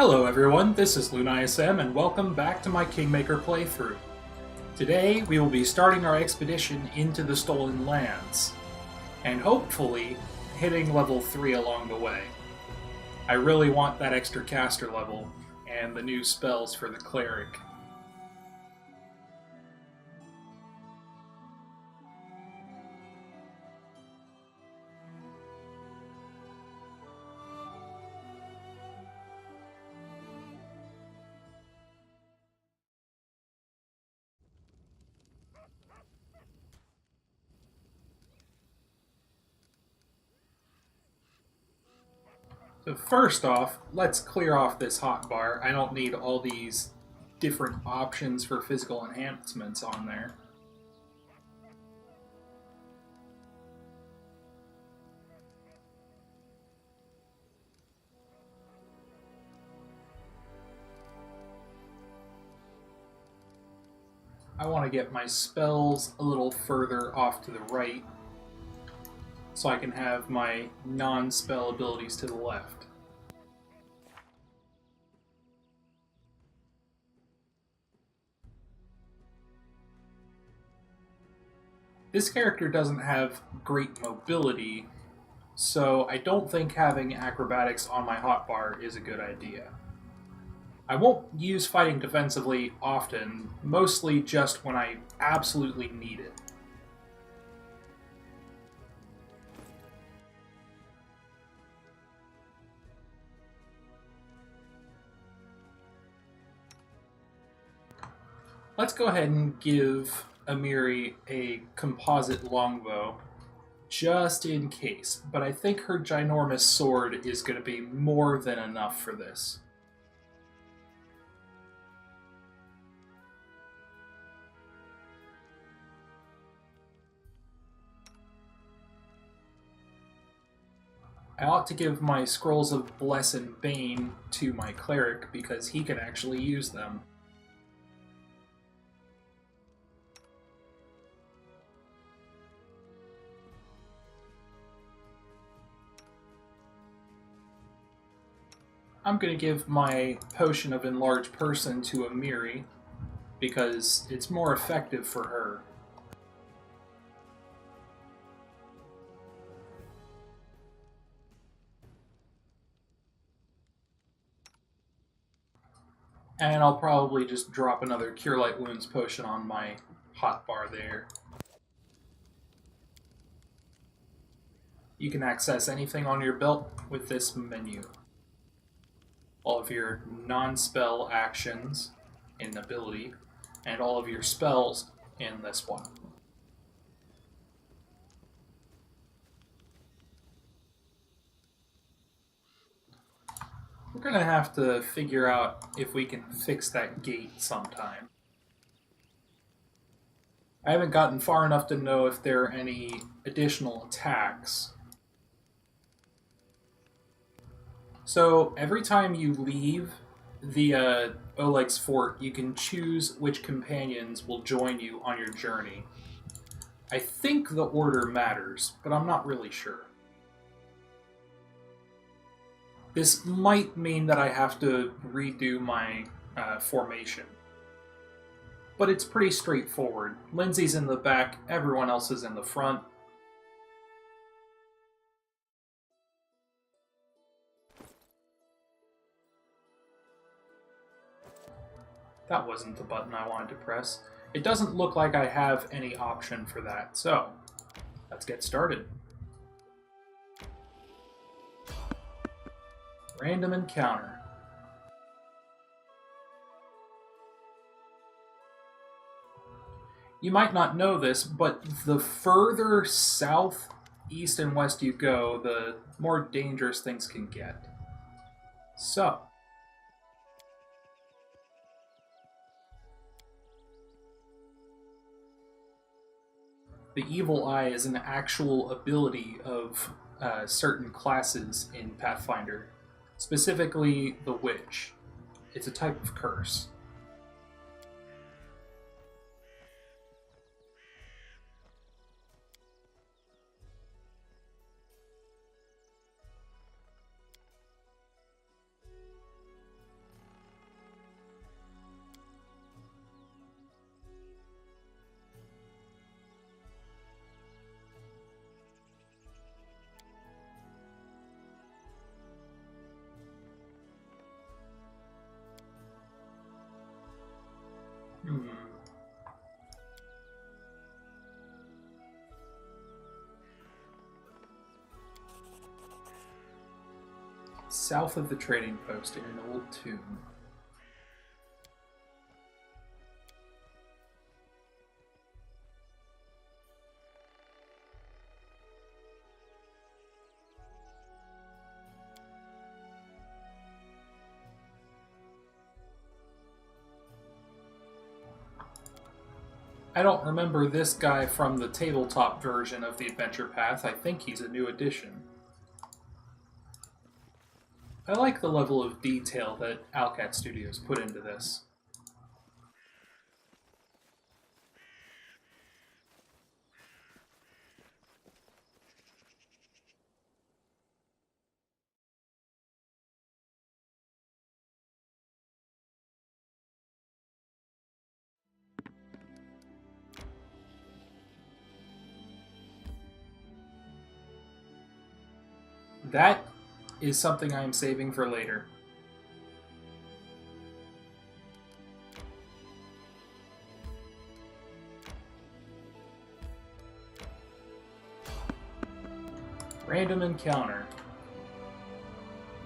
Hello everyone, this is LunaISM and welcome back to my Kingmaker playthrough. Today we will be starting our expedition into the Stolen Lands, and hopefully hitting level 3 along the way. I really want that extra caster level, and the new spells for the cleric. So first off, let's clear off this hotbar. I don't need all these different options for physical enhancements on there. I want to get my spells a little further off to the right, so I can have my non-spell abilities to the left. This character doesn't have great mobility, so I don't think having acrobatics on my hotbar is a good idea. I won't use fighting defensively often, mostly just when I absolutely need it. Let's go ahead and give Amiri a composite longbow, just in case, but I think her ginormous sword is going to be more than enough for this. I ought to give my Scrolls of Bless and Bane to my cleric because he can actually use them. I'm going to give my Potion of Enlarged Person to Amiri because it's more effective for her. And I'll probably just drop another Cure Light Wounds potion on my hotbar there. You can access anything on your belt with this menu. All of your non-spell actions in ability, and all of your spells in this one. We're going to have to figure out if we can fix that gate sometime. I haven't gotten far enough to know if there are any additional attacks. So every time you leave the Oleg's fort, you can choose which companions will join you on your journey. I think the order matters, but I'm not really sure. This might mean that I have to redo my formation. But it's pretty straightforward. Lindsay's in the back, everyone else is in the front. That wasn't the button I wanted to press. It doesn't look like I have any option for that, so let's get started. Random encounter. You might not know this, but the further south, east, and west you go, the more dangerous things can get. So, the Evil Eye is an actual ability of certain classes in Pathfinder, specifically the Witch. It's a type of curse. Hmm. South of the trading post in an old tomb. I don't remember this guy from the tabletop version of the Adventure Path. I think he's a new addition. I like the level of detail that Owlcat Studios put into this. That is something I am saving for later. Random encounter.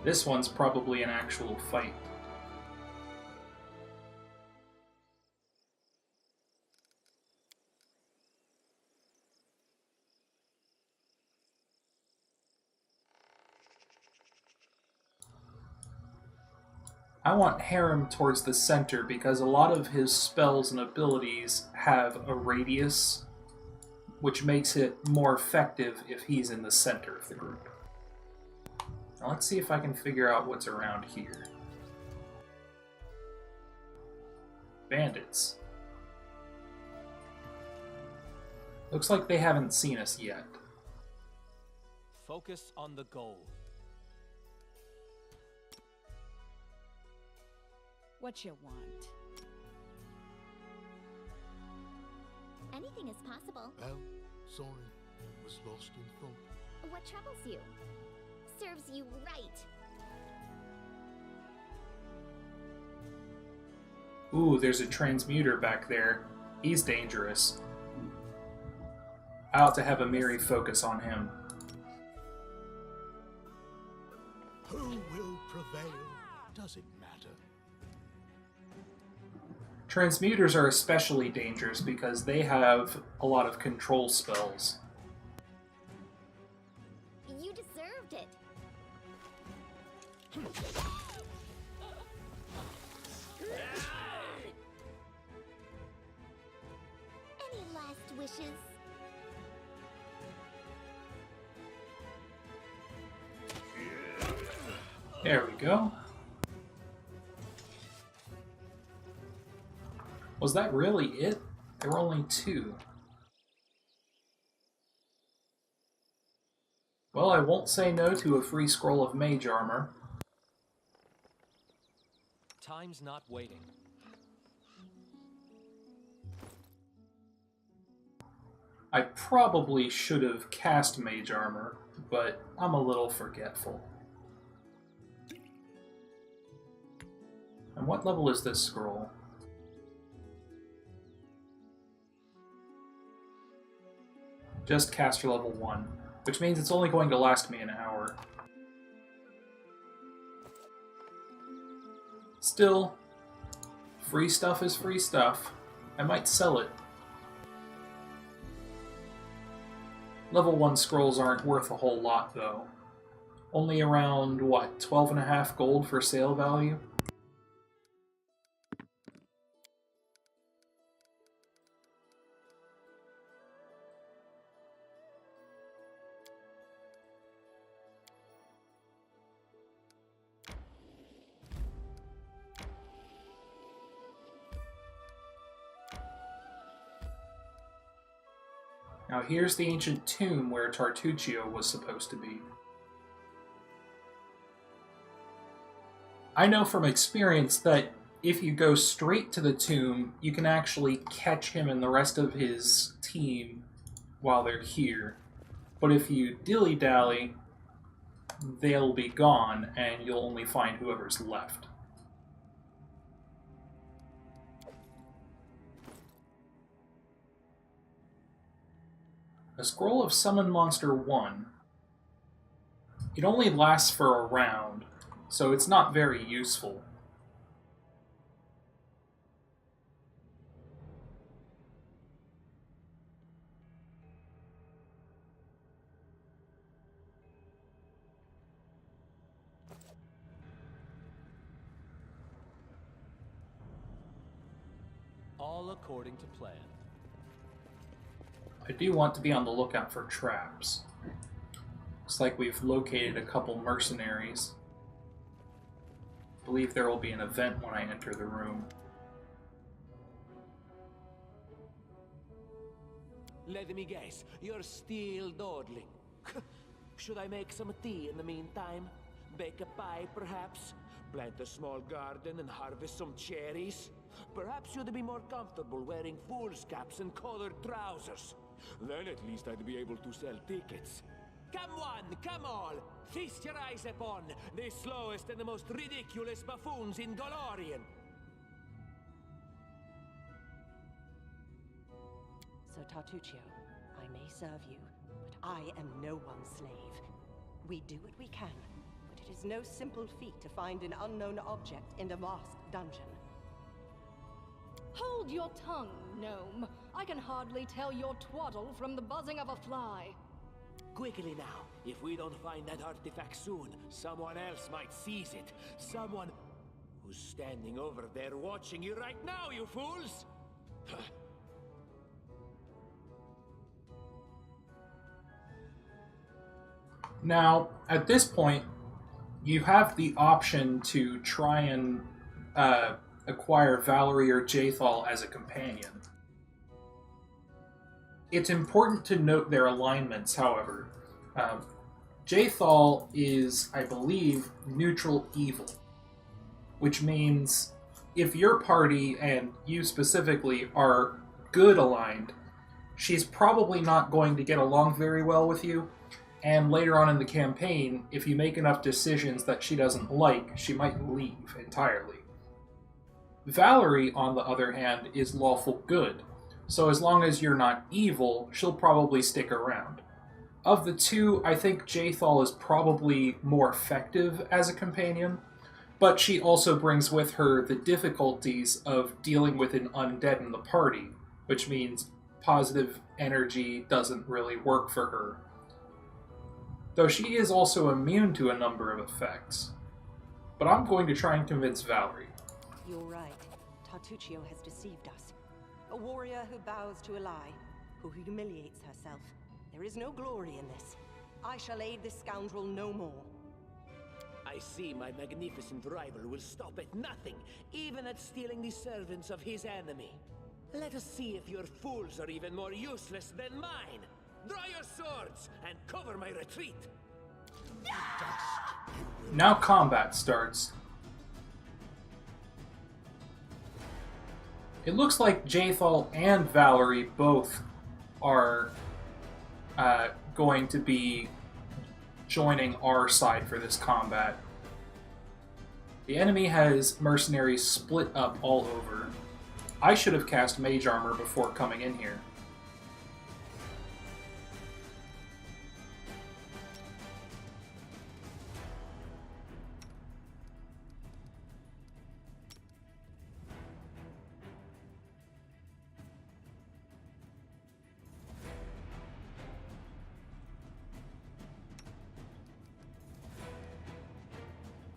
This one's probably an actual fight. I want Harem towards the center because a lot of his spells and abilities have a radius, which makes it more effective if he's in the center of the group. Now let's see if I can figure out what's around here. Bandits. Looks like they haven't seen us yet. Focus on the goal. What you want? Anything is possible. Well, sorry, was lost in thought. What troubles you? Serves you right. Ooh, there's a transmuter back there. He's dangerous. I ought to have a Miri focus on him. Who will prevail? Does it matter? Transmuters are especially dangerous because they have a lot of control spells. You deserved it. Any last wishes? There we go. Was that really it? There were only two. Well, I won't say no to a free scroll of mage armor. Time's not waiting. I probably should have cast mage armor, but I'm a little forgetful. And what level is this scroll? Just caster level 1, which means it's only going to last me an hour. Still, free stuff is free stuff. I might sell it. Level 1 scrolls aren't worth a whole lot, though. Only around, what, 12.5 gold for sale value? Now here's the ancient tomb where Tartuccio was supposed to be. I know from experience that if you go straight to the tomb, you can actually catch him and the rest of his team while they're here. But if you dilly-dally, they'll be gone and you'll only find whoever's left. A scroll of Summon Monster 1. It only lasts for a round, so it's not very useful. All according to plan. I do want to be on the lookout for traps. Looks like we've located a couple mercenaries. I believe there will be an event when I enter the room. Let me guess, you're still dawdling. Should I make some tea in the meantime? Bake a pie, perhaps? Plant a small garden and harvest some cherries? Perhaps you'd be more comfortable wearing fool's caps and colored trousers. Then at least I'd be able to sell tickets. Come one, come all! Feast your eyes upon the slowest and the most ridiculous buffoons in Golorian! Sir Tartuccio, I may serve you, but I am no one's slave. We do what we can, but it is no simple feat to find an unknown object in a vast dungeon. Hold your tongue, gnome. I can hardly tell your twaddle from the buzzing of a fly. Quickly now, if we don't find that artifact soon, someone else might seize it. Someone who's standing over there watching you right now, you fools! Now, at this point, you have the option to try and acquire Valerie or Jathal as a companion. It's important to note their alignments, however. Jathal is, I believe, neutral evil, which means if your party, and you specifically, are good aligned, she's probably not going to get along very well with you, and later on in the campaign, if you make enough decisions that she doesn't like, she might leave entirely. Valerie, on the other hand, is lawful good, so as long as you're not evil, she'll probably stick around. Of the two, I think Jathal is probably more effective as a companion, but she also brings with her the difficulties of dealing with an undead in the party, which means positive energy doesn't really work for her. Though she is also immune to a number of effects. But I'm going to try and convince Valerie. You're right. Tartuccio has deceived us. A warrior who bows to a lie, who humiliates herself. There is no glory in this. I shall aid this scoundrel no more. I see my magnificent rival will stop at nothing, even at stealing the servants of his enemy. Let us see if your fools are even more useless than mine. Draw your swords and cover my retreat. Now combat starts. It looks like Jathal and Valerie both are going to be joining our side for this combat. The enemy has mercenaries split up all over. I should have cast mage armor before coming in here.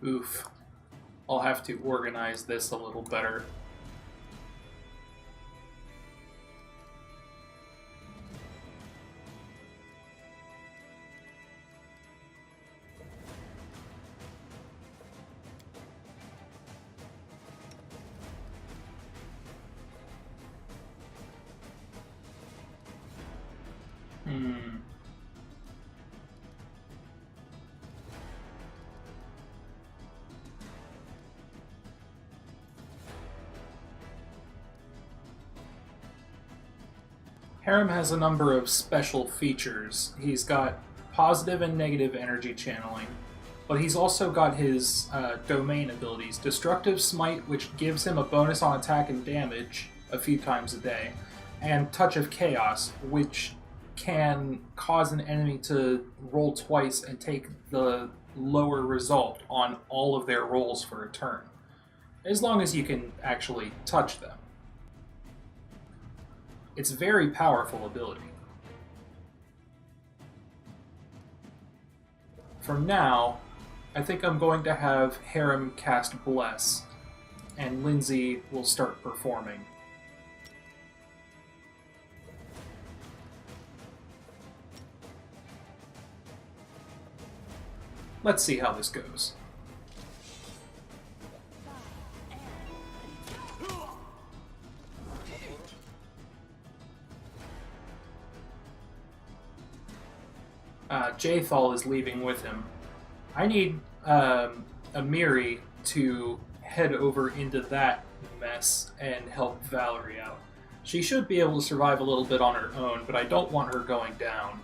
Oof. I'll have to organize this a little better. Harem has a number of special features. He's got positive and negative energy channeling, but he's also got his domain abilities. Destructive Smite, which gives him a bonus on attack and damage a few times a day, and Touch of Chaos, which can cause an enemy to roll twice and take the lower result on all of their rolls for a turn, as long as you can actually touch them. It's a very powerful ability. For now, I think I'm going to have Harem cast Bless, and Lindsay will start performing. Let's see how this goes. Jathal is leaving with him. I need Amiri to head over into that mess and help Valerie out. She should be able to survive a little bit on her own, but I don't want her going down.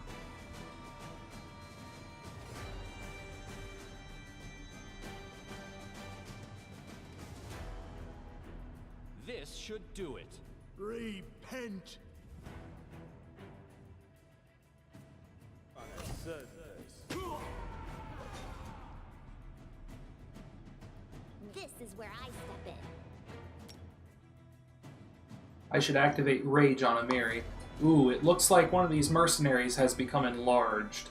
This should do it. Repent. This is where I step in. I should activate Rage on Amiri. Ooh, it looks like one of these mercenaries has become enlarged.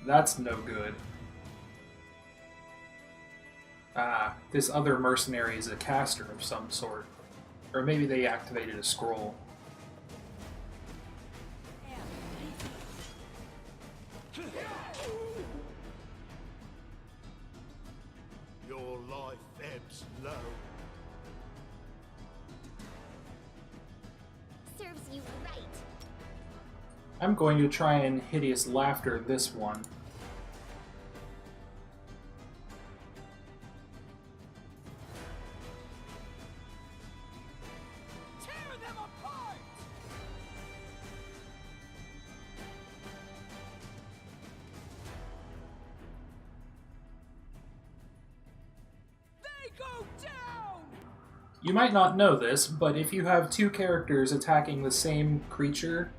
That's no good. Ah, this other mercenary is a caster of some sort. Or maybe they activated a scroll. Your life ebbs low. Serves you right. I'm going to try and Hideous Laughter this one. Tear them apart! They go down! You might not know this, but if you have two characters attacking the same creature,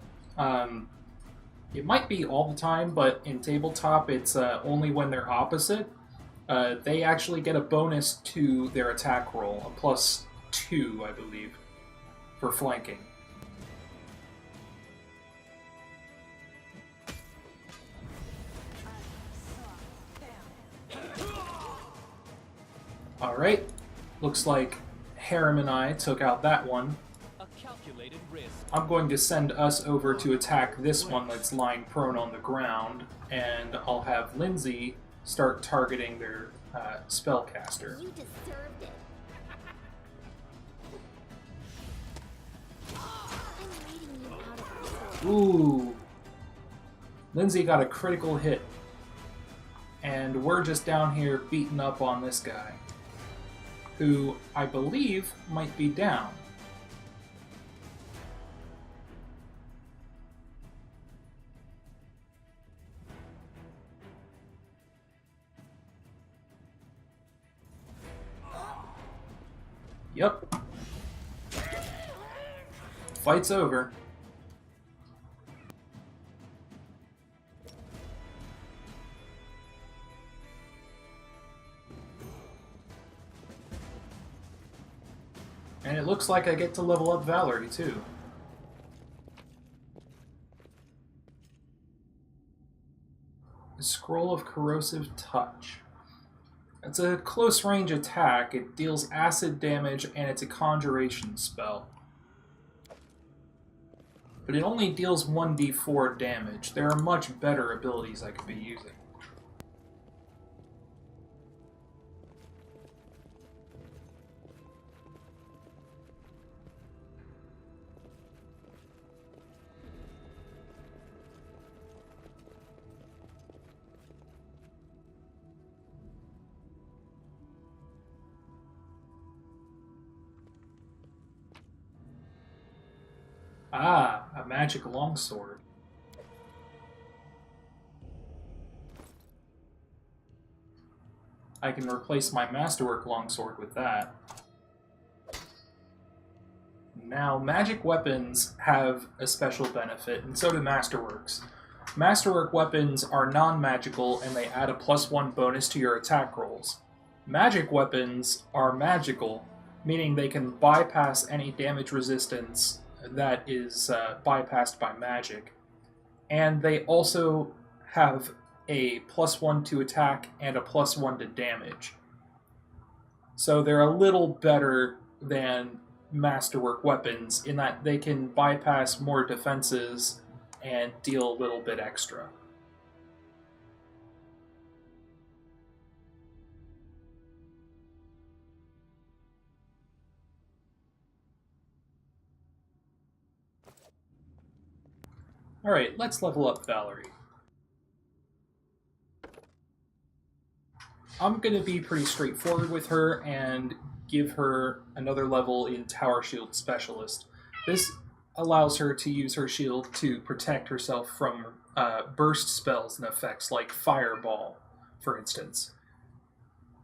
it might be all the time, but in tabletop it's only when they're opposite. They actually get a bonus to their attack roll, a +2, I believe, for flanking. Alright, looks like Harem and I took out that one. A calculated risk. I'm going to send us over to attack this one that's lying prone on the ground, and I'll have Lindsay start targeting their spellcaster. You deserved it. I'm leading you out of the sword. Ooh! Lindsay got a critical hit, and we're just down here beating up on this guy, who I believe might be down. Yep. Fight's over. And it looks like I get to level up Valerie, too. The Scroll of Corrosive Touch. It's a close-range attack. It deals acid damage, and it's a conjuration spell. But it only deals 1d4 damage. There are much better abilities I could be using. Ah, a magic longsword. I can replace my masterwork longsword with that. Now, magic weapons have a special benefit, and so do masterworks. Masterwork weapons are non-magical, and they add a +1 bonus to your attack rolls. Magic weapons are magical, meaning they can bypass any damage resistance that is bypassed by magic. And they also have a +1 to attack and a +1 to damage. So they're a little better than masterwork weapons in that they can bypass more defenses and deal a little bit extra. Alright, let's level up Valerie. I'm going to be pretty straightforward with her and give her another level in Tower Shield Specialist. This allows her to use her shield to protect herself from burst spells and effects like Fireball, for instance.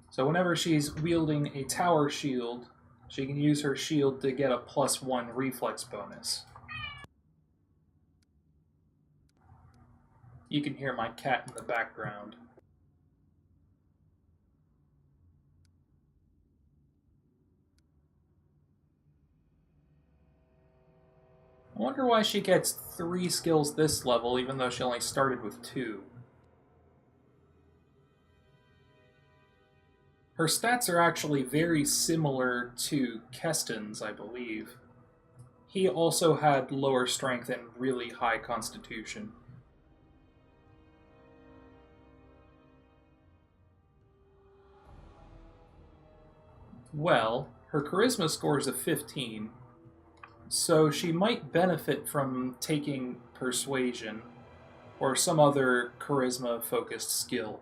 So whenever she's wielding a tower shield, she can use her shield to get a +1 reflex bonus. You can hear my cat in the background. I wonder why she gets 3 skills this level, even though she only started with 2. Her stats are actually very similar to Keston's, I believe. He also had lower strength and really high constitution. Well, her charisma score is a 15, so she might benefit from taking persuasion or some other charisma-focused skill.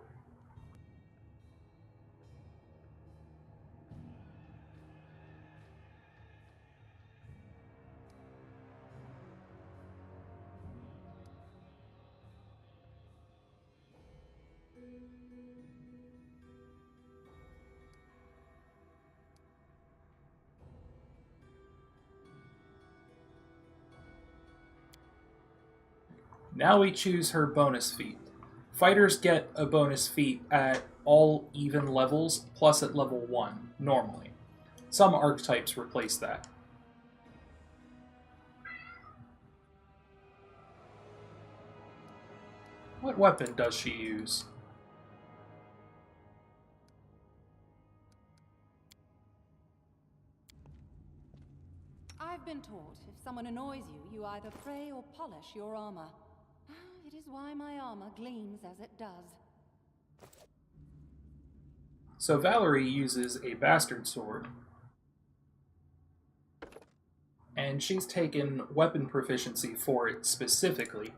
Now we choose her bonus feat. Fighters get a bonus feat at all even levels, plus at level 1, normally. Some archetypes replace that. What weapon does she use? I've been taught if someone annoys you, you either pray or polish your armor. It is why my armor gleams as it does. So Valerie uses a bastard sword. And she's taken weapon proficiency for it specifically.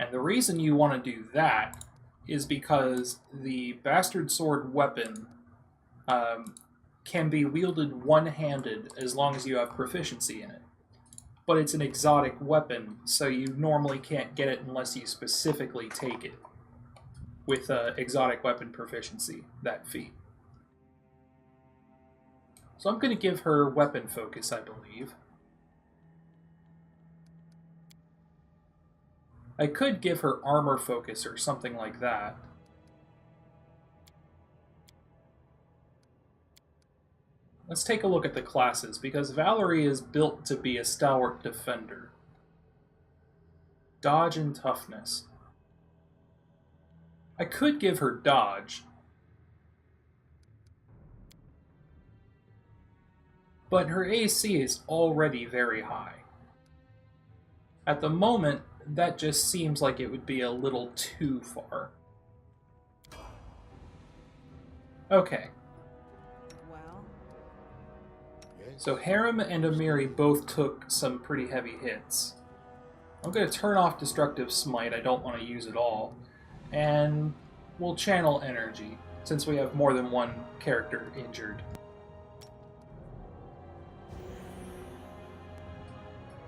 And the reason you want to do that is because the bastard sword weapon can be wielded one-handed as long as you have proficiency in it. But it's an exotic weapon, so you normally can't get it unless you specifically take it with exotic weapon proficiency, that feat. So I'm going to give her weapon focus, I believe. I could give her armor focus or something like that. Let's take a look at the classes, because Valerie is built to be a stalwart defender. Dodge and toughness. I could give her dodge, but her AC is already very high. At the moment, that just seems like it would be a little too far. Okay. So Harem and Amiri both took some pretty heavy hits. I'm going to turn off Destructive Smite, I don't want to use it all. And we'll channel energy, since we have more than one character injured.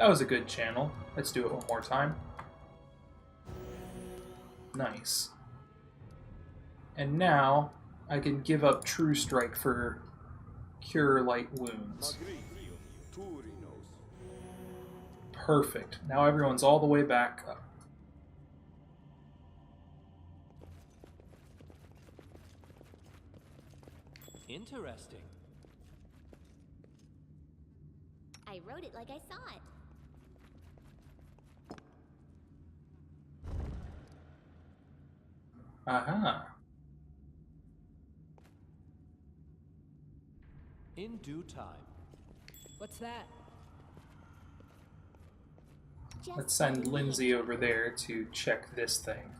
That was a good channel. Let's do it one more time. Nice. And now, I can give up True Strike for Cure Light Wounds. Perfect. Now everyone's all the way back up. Interesting. I wrote it like I saw it. Aha. In due time. What's that? Just Let's send like Lindsay over there to check this thing.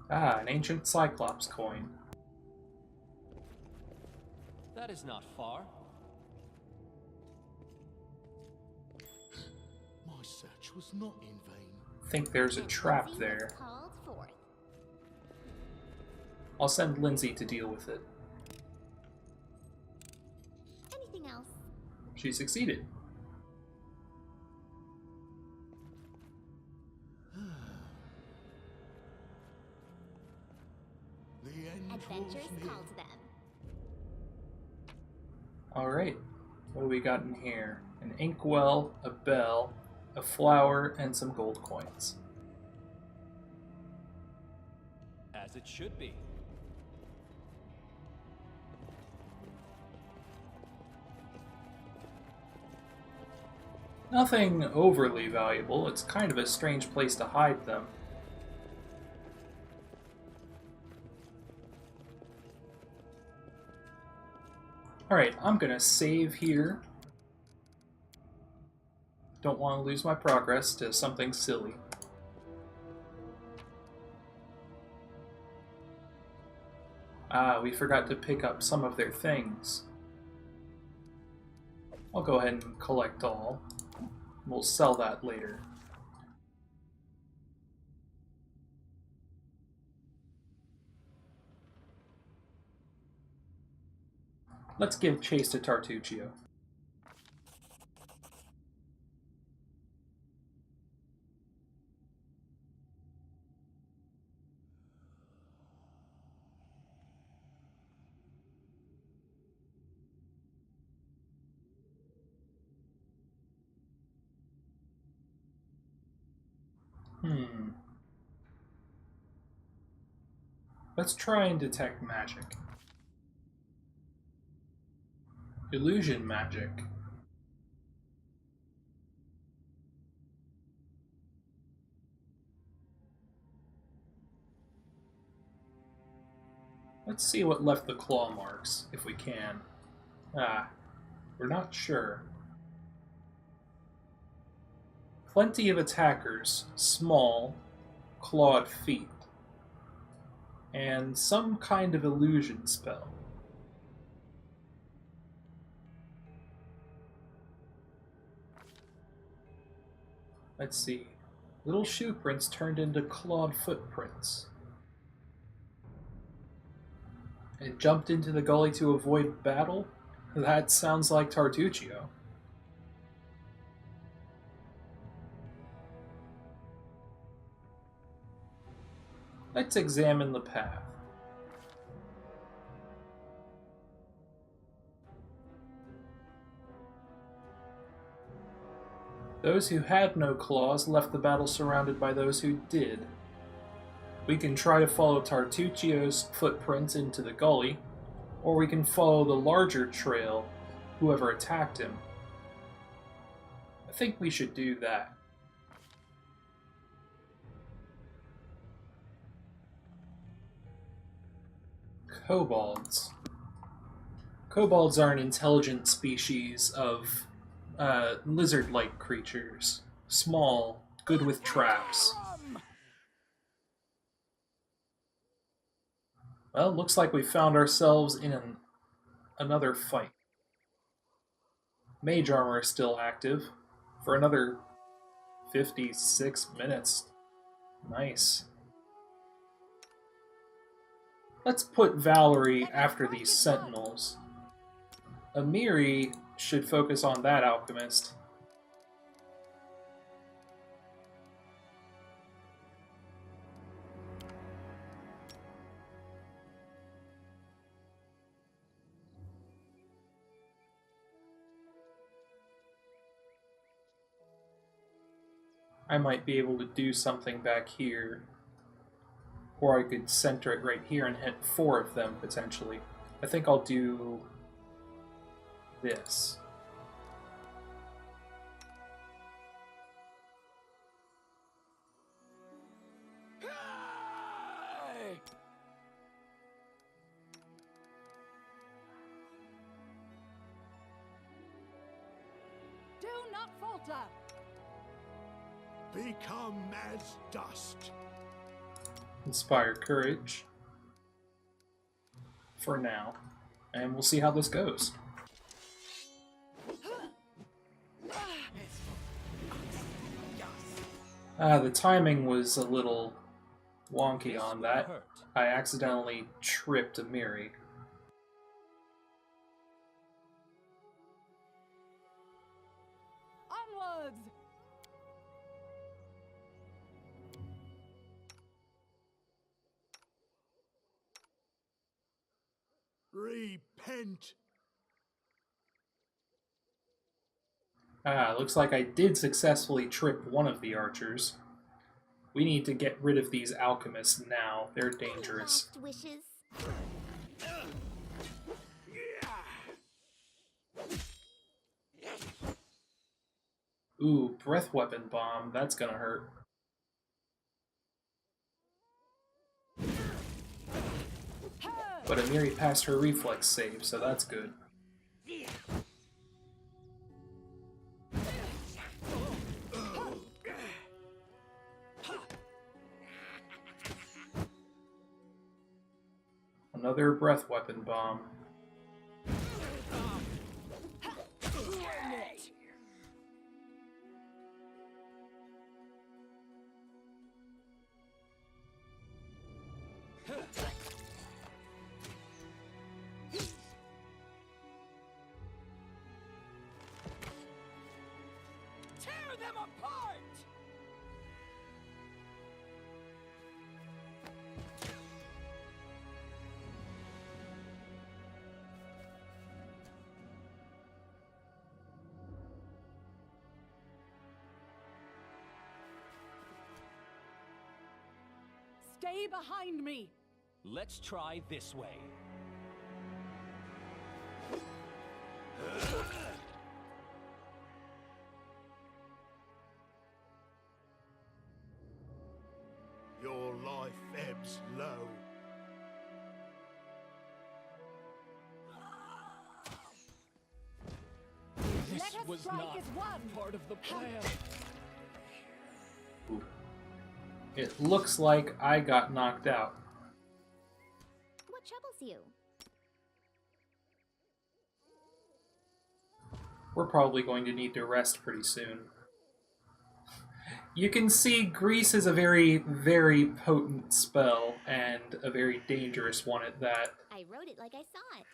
Ah, an ancient Cyclops coin. That is not far. My search was not in vain. I think there's a And trap Lindsay there. was called forth. I'll send Lindsay to deal with it. Anything else? She succeeded. The end Adventures draws near. call to them. Alright, what do we got in here? An inkwell, a bell, a flower, and some gold coins. As it should be. Nothing overly valuable, it's kind of a strange place to hide them. Alright, I'm gonna save here. Don't want to lose my progress to something silly. Ah, we forgot to pick up some of their things. I'll go ahead and collect all. We'll sell that later. Let's give chase to Tartuccio. Let's try and detect magic. Illusion magic. Let's see what left the claw marks, if we can. Ah, we're not sure. Plenty of attackers, small, clawed feet, and some kind of illusion spell. Let's see. Little shoe prints turned into clawed footprints. And jumped into the gully to avoid battle? That sounds like Tartuccio. Let's examine the path. Those who had no claws left the battle surrounded by those who did. We can try to follow Tartuccio's footprints into the gully, or we can follow the larger trail, whoever attacked him. I think we should do that. Kobolds. Kobolds are an intelligent species of lizard-like creatures. Small, good with traps. Well, looks like we found ourselves in another fight. Mage armor is still active for another 56 minutes. Nice. Let's put Valerie after these sentinels. Amiri should focus on that alchemist. I might be able to do something back here. Or I could center it right here and hit 4 of them, potentially. I think I'll do this. Do not falter! Become as dust. Inspire courage. For now. And we'll see how this goes. The timing was a little wonky on that. Hurt. I accidentally tripped Amiri. Onwards! Repent. Looks like I did successfully trip one of the archers. We need to get rid of these alchemists now. They're dangerous. Last wishes. Ooh, breath weapon bomb. That's gonna hurt. But Amiri passed her reflex save, so that's good. Another breath weapon bomb. Tear them apart! Stay behind me! Let's try this way. Your life ebbs low. This Let us was strike not as one! part of the plan. It looks like I got knocked out. What troubles you? We're probably going to need to rest pretty soon. You can see Grease is a very, very potent spell, and a very dangerous one at that. I wrote it like I saw it.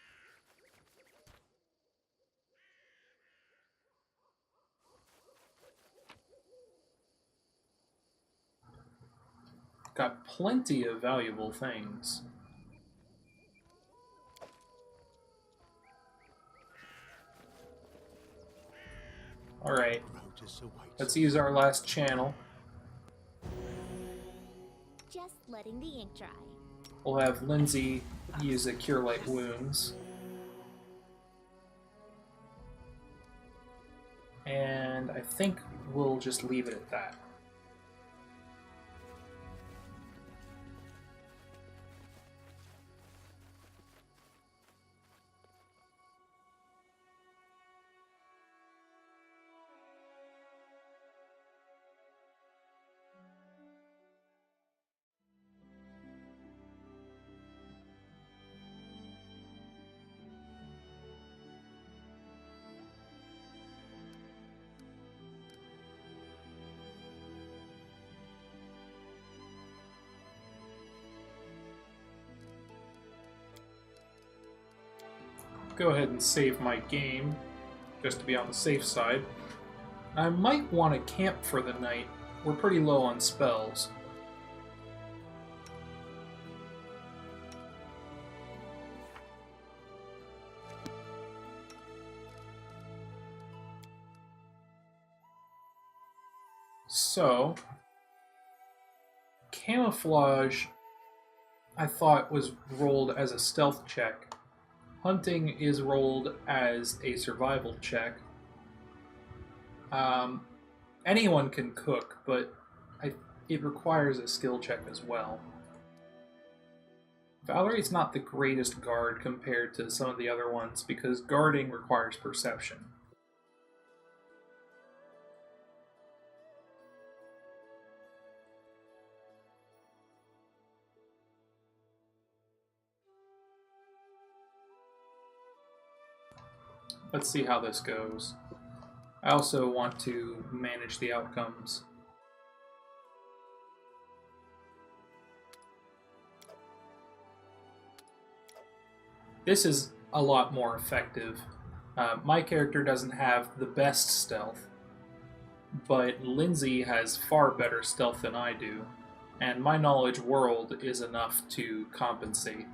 Got plenty of valuable things. Alright, Rotus awaits. let's use our last channel. Just letting the ink dry. We'll have Lindsay use a Cure Light Wounds. And I think we'll just leave it at that. Go ahead and save my game, just to be on the safe side. I might want to camp for the night. We're pretty low on spells. So, camouflage, I thought, was rolled as a stealth check. Hunting is rolled as a survival check. Anyone can cook, but it requires a skill check as well. Valerie's not the greatest guard compared to some of the other ones because guarding requires perception. Let's see how this goes. I also want to manage the outcomes. This is a lot more effective. My character doesn't have the best stealth, but Lindsay has far better stealth than I do, and my knowledge world is enough to compensate.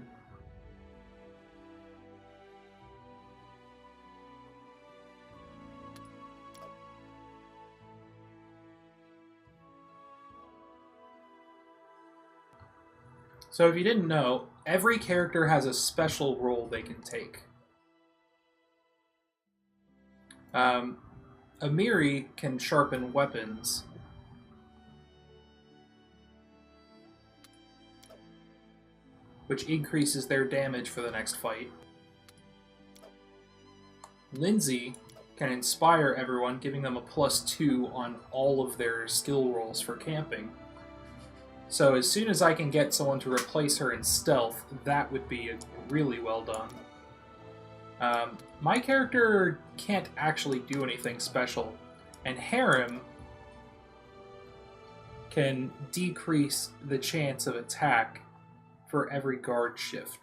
So if you didn't know, every character has a special role they can take. Amiri can sharpen weapons. Which increases their damage for the next fight. Lindsay can inspire everyone, giving them a +2 on all of their skill rolls for camping. So as soon as I can get someone to replace her in stealth, that would be really well done. My character can't actually do anything special, and Harem can decrease the chance of attack for every guard shift.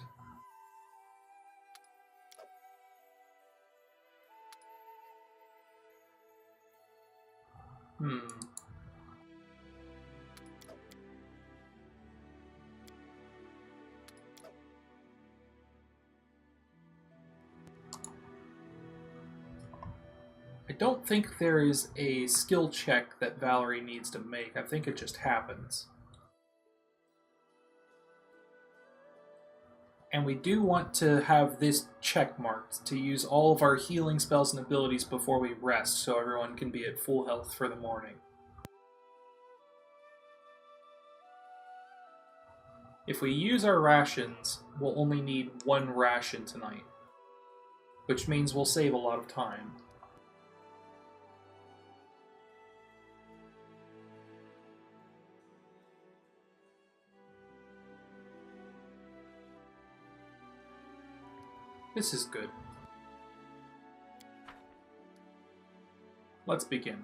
I don't think there is a skill check that Valerie needs to make. I think it just happens. And we do want to have this check marked to use all of our healing spells and abilities before we rest, so everyone can be at full health for the morning. If we use our rations, we'll only need 1 ration tonight, which means we'll save a lot of time. This is good. Let's begin.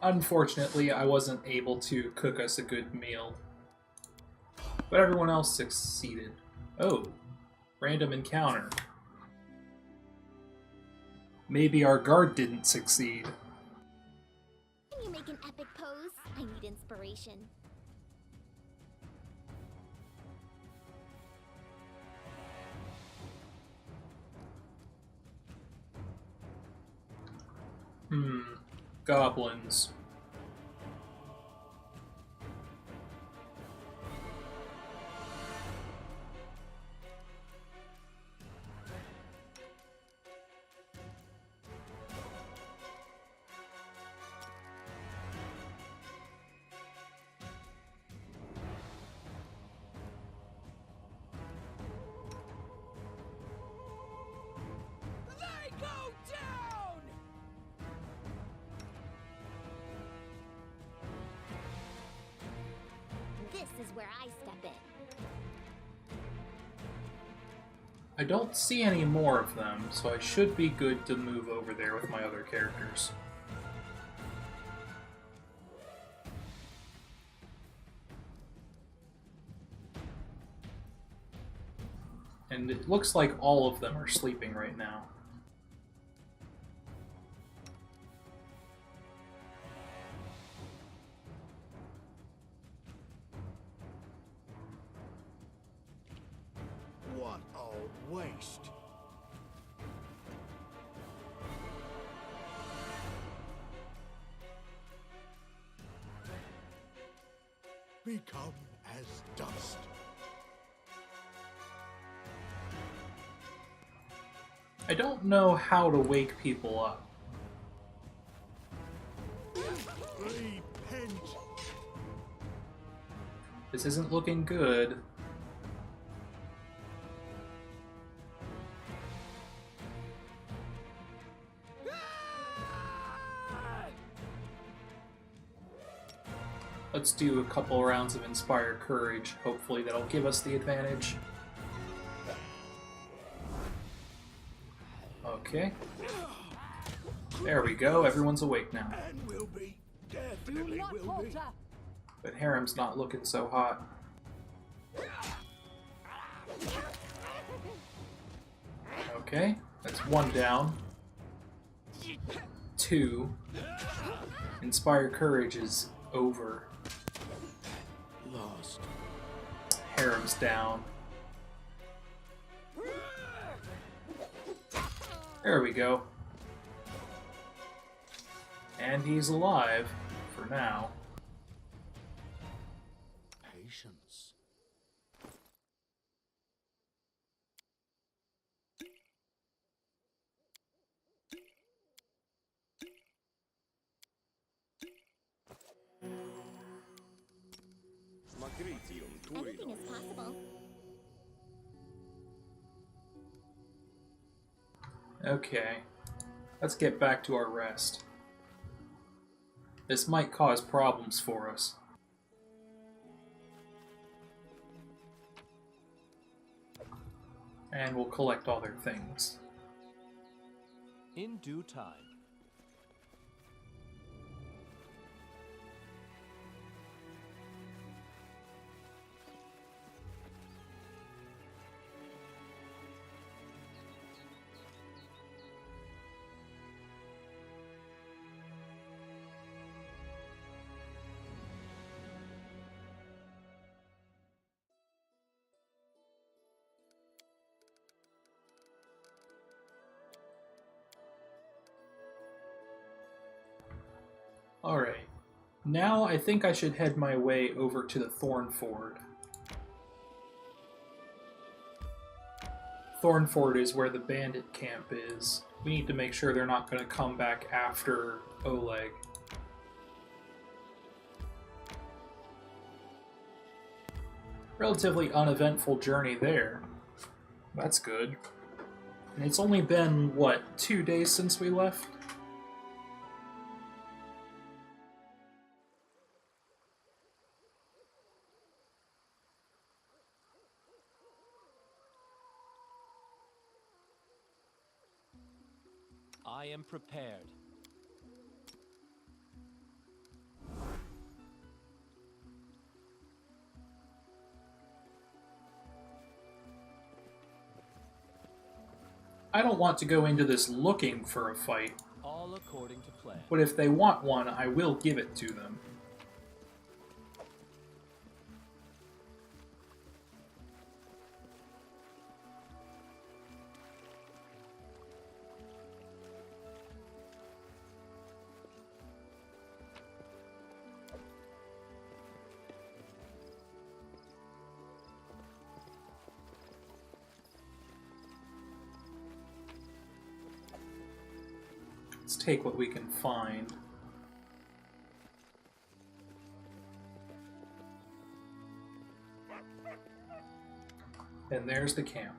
Unfortunately, I wasn't able to cook us a good meal. But everyone else succeeded. Oh, random encounter. Maybe our guard didn't succeed. Can you make an epic pose? I need inspiration. Goblins. They go down! This is where I step in. I don't see any more of them, so I should be good to move over there with my other characters. And it looks like all of them are sleeping right now. waste. Become as dust. I don't know how to wake people up. Repent. This isn't looking good. Let's do a couple rounds of Inspire Courage. Hopefully that'll give us the advantage. Okay. There we go, everyone's awake now. And will be. Do Definitely not will be. falter! But Harem's not looking so hot. Okay, that's one down. 2. Inspire Courage is over. Lost. Harem's down. There we go. And he's alive, for now. Patience. Anything is possible. Okay, let's get back to our rest. This might cause problems for us. And we'll collect all their things. In due time. Alright, now I think I should head my way over to the Thornford. Thornford is where the bandit camp is. We need to make sure they're not going to come back after Oleg. Relatively uneventful journey there. That's good. And it's only been, what, 2 days since we left? I am prepared. I don't want to go into this looking for a fight, All according to plan. but if they want one, I will give it to them. Let's take what we can find. And there's the camp.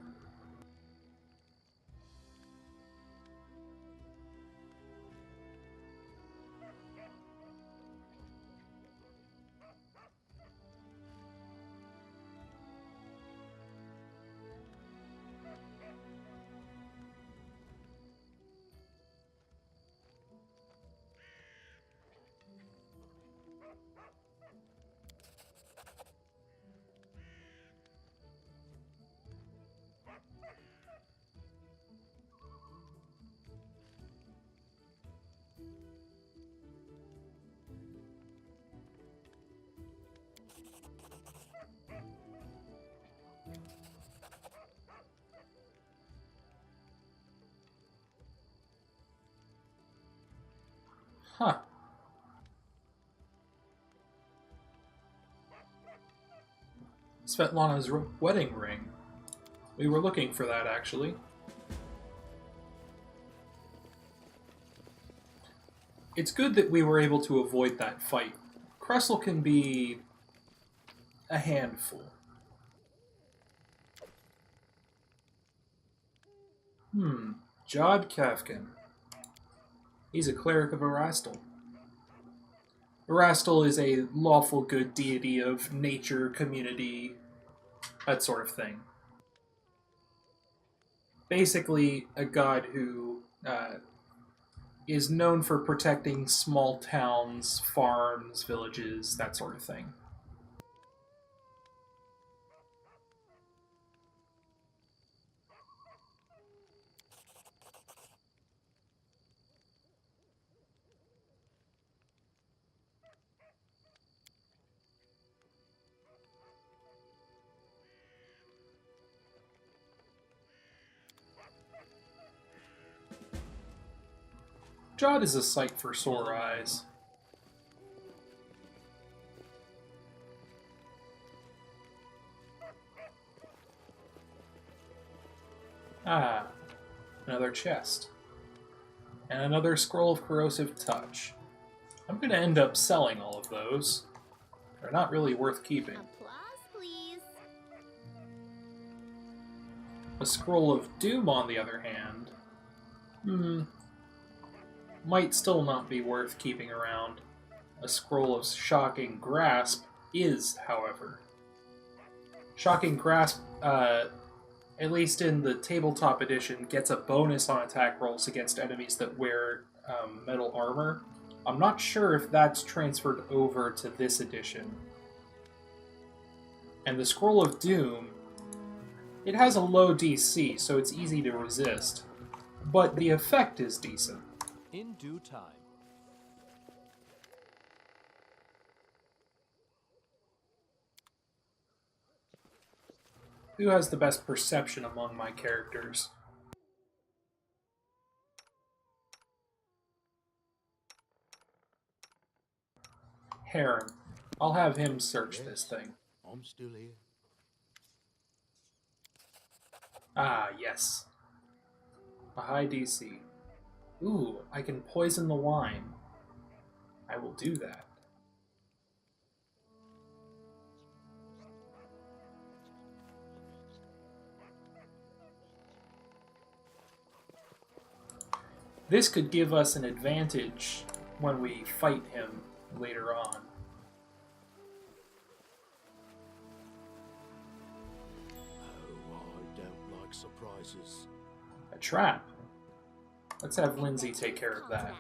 Huh. Svetlana's wedding ring. We were looking for that, actually. It's good that we were able to avoid that fight. Kressel can be a handful. Jod Kafkin. He's a cleric of Erastil. Erastil is a lawful good deity of nature, community, that sort of thing. Basically, a god who is known for protecting small towns, farms, villages, that sort of thing. Jod is a sight for sore eyes. Ah, another chest. And another scroll of corrosive touch. I'm going to end up selling all of those. They're not really worth keeping. Applause, please. A scroll of doom, on the other hand, might still not be worth keeping around. A scroll of shocking grasp is, however. Shocking grasp, at least in the tabletop edition, gets a bonus on attack rolls against enemies that wear metal armor. I'm not sure if that's transferred over to this edition. And the Scroll of Doom, it has a low DC, so it's easy to resist. But the effect is decent. In due time. Who has the best perception among my characters? Heron. I'll have him search this thing. I'm still here. Ah, yes. A high DC. Ooh, I can poison the wine. I will do that. This could give us an advantage when we fight him later on. Oh, I don't like surprises. A trap. Let's have Lindsay take care of that.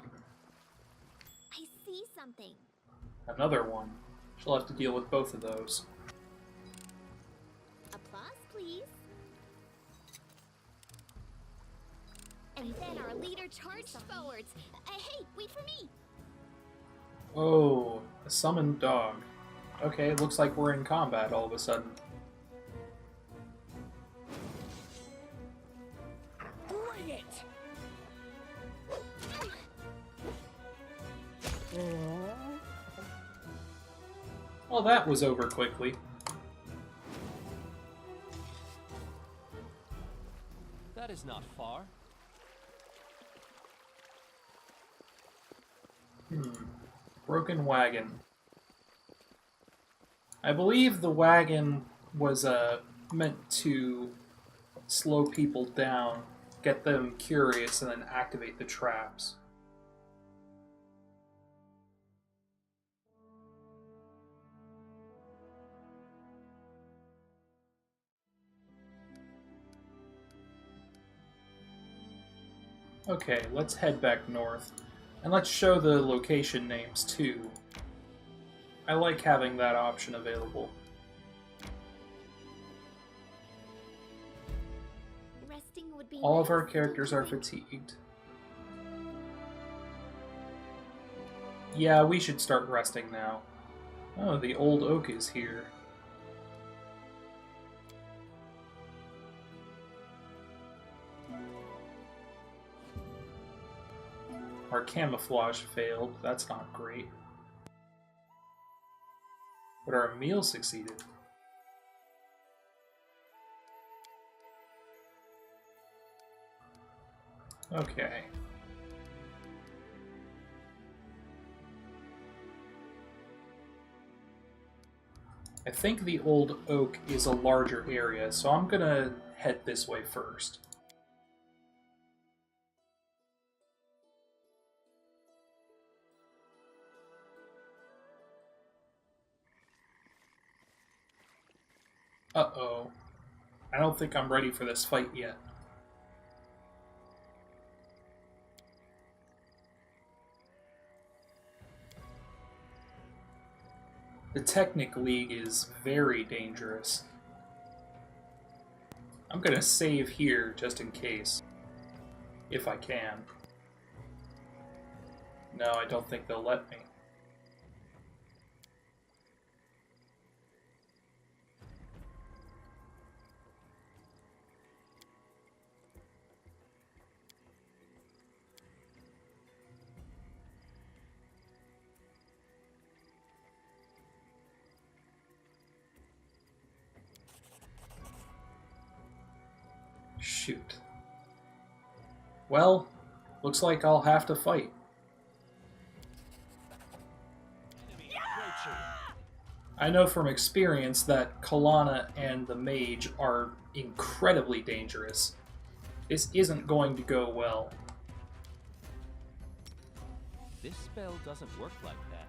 I see something. Another one. She'll have to deal with both of those. Applause, please. And then our leader charged forwards. Hey, wait for me. Oh, a summoned dog. Okay, looks like we're in combat all of a sudden. Bring it! Well, that was over quickly. That is not far. Broken wagon. I believe the wagon was meant to slow people down, get them curious, and then activate the traps. Okay, let's head back north. And let's show the location names too. I like having that option available. Resting would be All of our nice, characters are don't you think? fatigued. Yeah, we should start resting now. Oh, the old oak is here. Our camouflage failed. That's not great. But our meal succeeded. Okay. I think the old oak is a larger area, so I'm gonna head this way first. Uh-oh. I don't think I'm ready for this fight yet. The Technic League is very dangerous. I'm gonna save here just in case. If I can. No, I don't think they'll let me. Shoot. Well, looks like I'll have to fight. I know from experience that Kalana and the mage are incredibly dangerous. This isn't going to go well. This spell doesn't work like that.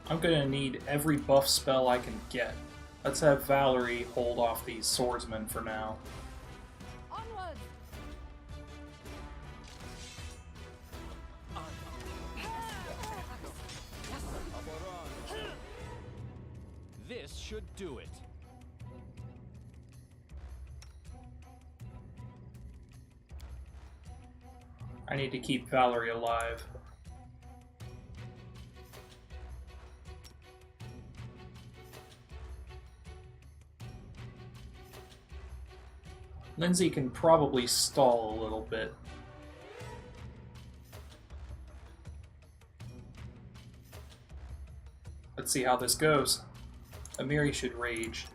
I'm gonna need every buff spell I can get. Let's have Valerie hold off these swordsmen for now. Onward! This should do it. I need to keep Valerie alive. Lindsay can probably stall a little bit. Let's see how this goes. Amiri should rage.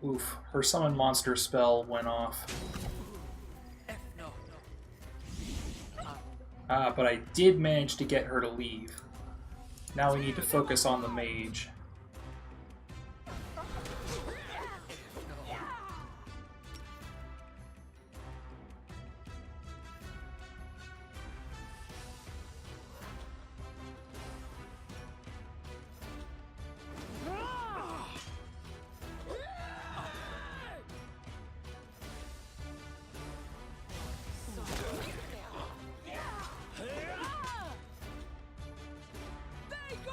Oof, her summon monster spell went off. But I did manage to get her to leave. Now we need to focus on the mage.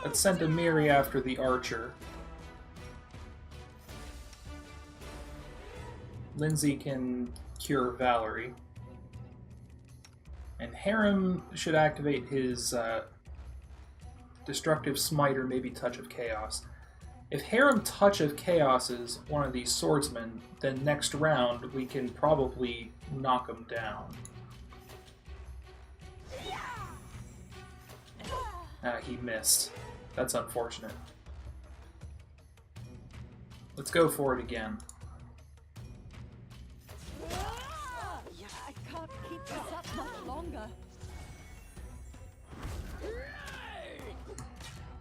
Let's send Amiri after the archer. Lindsay can cure Valerie. And Harem should activate his Destructive Smite or maybe Touch of Chaos. If Harem Touch of Chaos is one of these swordsmen, then next round we can probably knock him down. He missed. That's unfortunate. Let's go for it again. I can't keep this up much longer.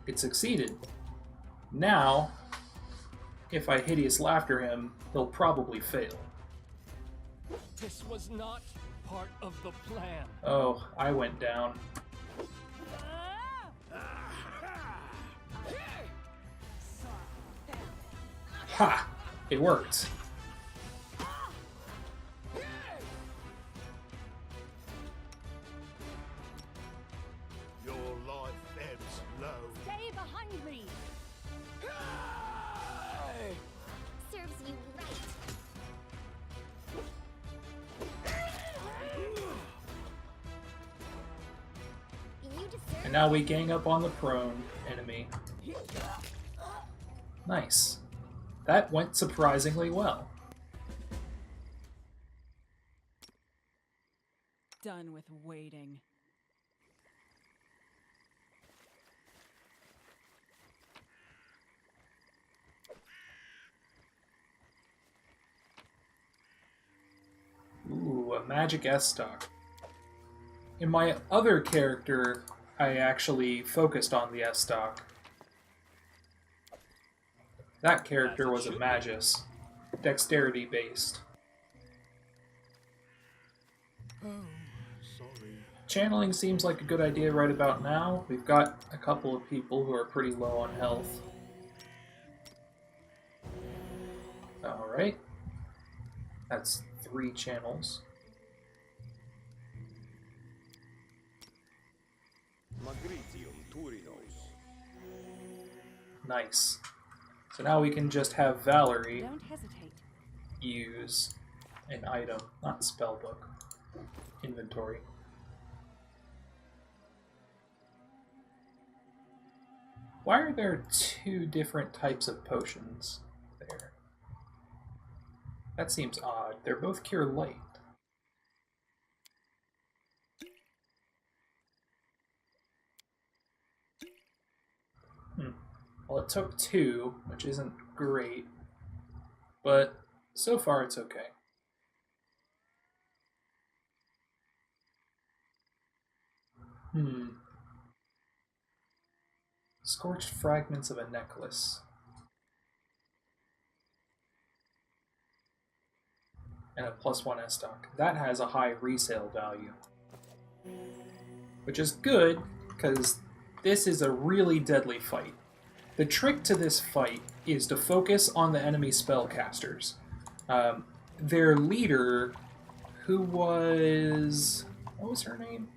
It succeeded. Now, if I hideous laughter him, he'll probably fail. This was not part of the plan. Oh, I went down. Ha! It worked. Your life ebbs low. Stay behind me. Serves you And now we gang up on the prone enemy. Nice. That went surprisingly well. Done with waiting. Ooh, a magic S-stock. In my other character, I actually focused on the S-stock. That character was a magus, dexterity based. Oh, sorry. Channeling seems like a good idea right about now. We've got a couple of people who are pretty low on health. Alright. That's 3 channels. Nice. So now we can just have Valerie Don't hesitate. use an item, not spellbook, inventory. Why are there 2 different types of potions there? That seems odd. They're both cure light. Well, it took 2, which isn't great, but so far it's okay. Scorched fragments of a necklace. And a +1 S-stock. That has a high resale value. Which is good, because this is a really deadly fight. The trick to this fight is to focus on the enemy spellcasters. Their leader, who was... what was her name?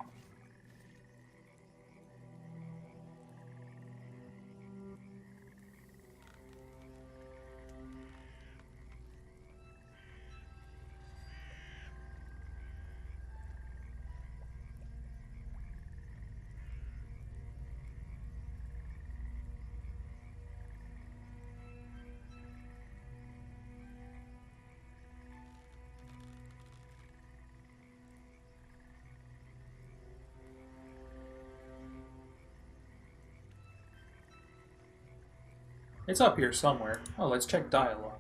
It's up here somewhere. Oh, let's check dialogue.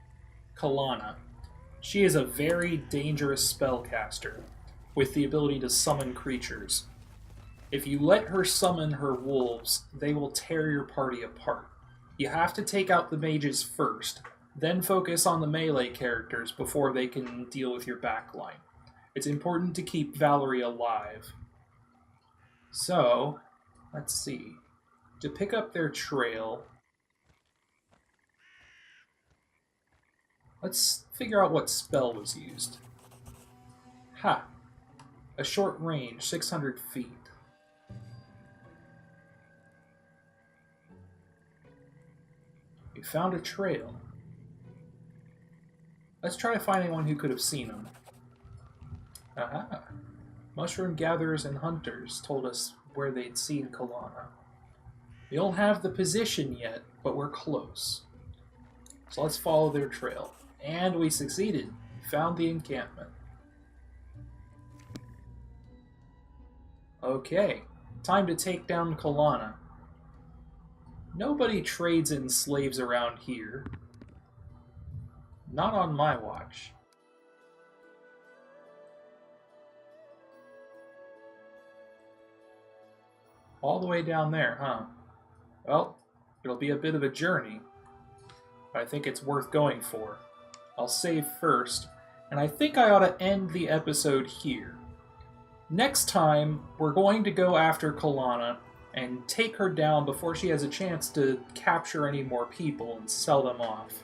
Kalana. She is a very dangerous spellcaster, with the ability to summon creatures. If you let her summon her wolves, they will tear your party apart. You have to take out the mages first, then focus on the melee characters before they can deal with your backline. It's important to keep Valerie alive. So, let's see. To pick up their trail... let's figure out what spell was used. Ha! A short range, 600 feet. We found a trail. Let's try to find anyone who could have seen them. Aha! Mushroom gatherers and hunters told us where they'd seen Kalana. We don't have the position yet, but we're close. So let's follow their trail. And we succeeded. Found the encampment. Okay, time to take down Kalana. Nobody trades in slaves around here. Not on my watch. All the way down there, huh? Well, it'll be a bit of a journey, but I think it's worth going for. I'll save first, and I think I ought to end the episode here. Next time, we're going to go after Kalana and take her down before she has a chance to capture any more people and sell them off.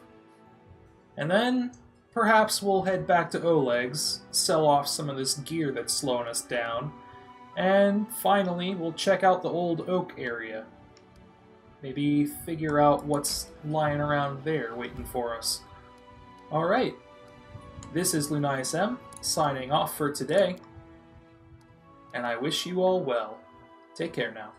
And then, perhaps we'll head back to Oleg's, sell off some of this gear that's slowing us down, and finally, we'll check out the old oak area. Maybe figure out what's lying around there waiting for us. Alright, this is LunaISM, signing off for today, and I wish you all well. Take care now.